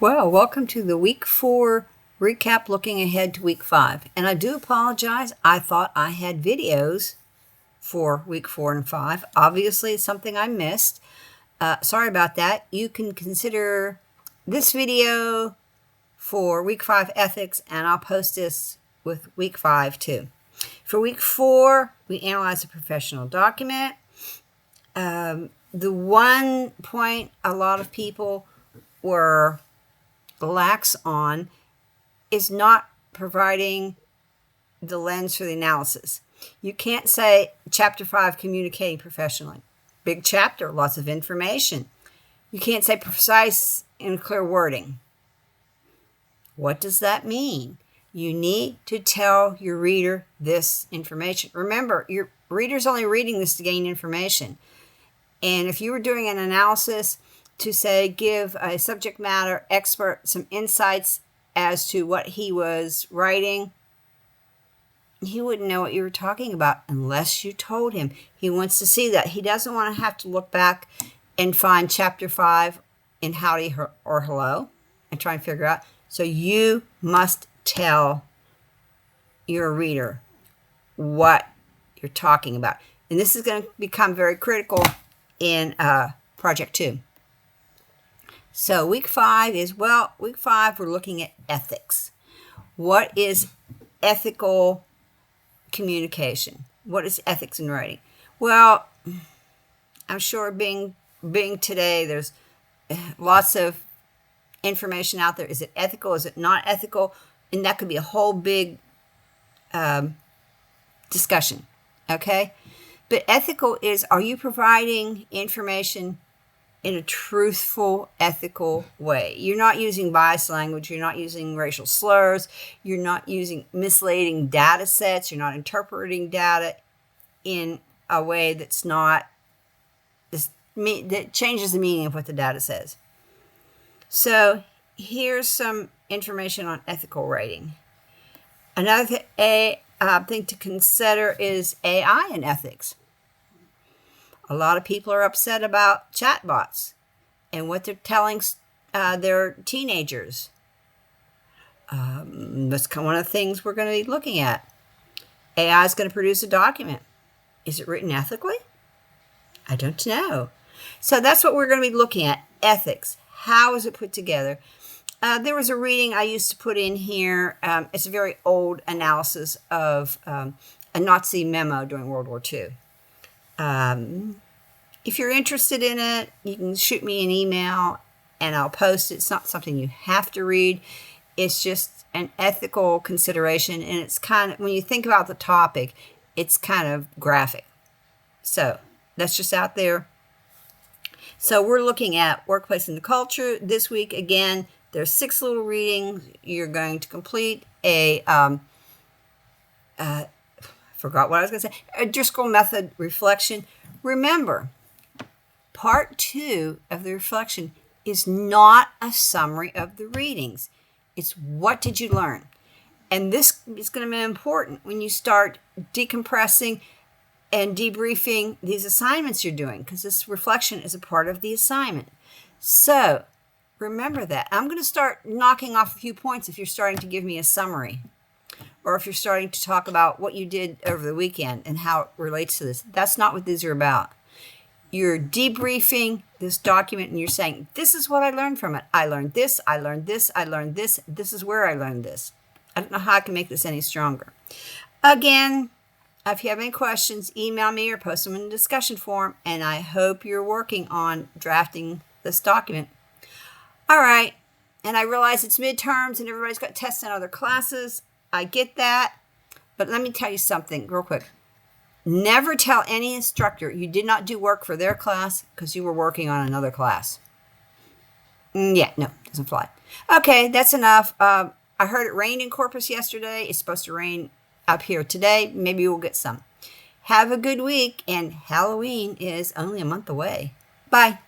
Well, welcome to the week 4 recap looking ahead to week 5. And I do apologize. I thought I had videos for week 4 and 5. Obviously, it's something I missed. Sorry about that. You can consider this video for week 5 ethics, and I'll post this with week 5 too. For week 4, we analyzed a professional document. The one point a lot of people were lax on is not providing the lens for the analysis. You can't say chapter 5, communicating professionally. Big chapter, lots of information. You can't say precise and clear wording. What does that mean? You need to tell your reader this information. Remember, your reader's only reading this to gain information. And if you were doing an analysis to say, give a subject matter expert some insights as to what he was writing, he wouldn't know what you were talking about unless you told him. He wants to see that. He doesn't want to have to look back and find chapter 5 in howdy or hello and try and figure out. So you must tell your reader what you're talking about. And this is going to become very critical in Project 2. So week 5 we're looking at ethics. What is ethical communication? What is ethics in writing? Well, I'm sure being today, there's lots of information out there. Is it ethical? Is it not ethical? And that could be a whole big discussion, okay? But ethical is, are you providing information in a truthful, ethical way? You're not using biased language. You're not using racial slurs. You're not using misleading data sets. You're not interpreting data in a way that changes the meaning of what the data says. So here's some information on ethical writing. Another thing to consider is AI and ethics. A lot of people are upset about chatbots and what they're telling their teenagers. That's one of the things we're going to be looking at. AI is going to produce a document. Is it written ethically? I don't know. So that's what we're going to be looking at, ethics. How is it put together? There was a reading I used to put in here. It's a very old analysis of a Nazi memo during World War II. If you're interested in it, you can shoot me an email and I'll post it. It's not something you have to read. It's just an ethical consideration. And it's kind of, when you think about the topic, it's kind of graphic. So that's just out there. So we're looking at workplace and the culture. This week, again, there's 6 little readings. You're going to complete forgot what I was going to say. A Driscoll method reflection. Remember, part 2 of the reflection is not a summary of the readings. It's what did you learn? And this is going to be important when you start decompressing and debriefing these assignments you're doing, because this reflection is a part of the assignment. So remember that. I'm going to start knocking off a few points if you're starting to give me a summary, or if you're starting to talk about what you did over the weekend and how it relates to this. That's not what these are about. You're debriefing this document and you're saying, this is what I learned from it. I learned this, I learned this, I learned this. This is where I learned this. I don't know how I can make this any stronger. Again, if you have any questions, email me or post them in the discussion forum, and I hope you're working on drafting this document. All right, and I realize it's midterms and everybody's got tests in other classes. I get that, but let me tell you something real quick. Never tell any instructor you did not do work for their class because you were working on another class. Yeah, no, doesn't fly. Okay, that's enough. I heard it rained in Corpus yesterday. It's supposed to rain up here today. Maybe we'll get some. Have a good week, and Halloween is only a month away. Bye.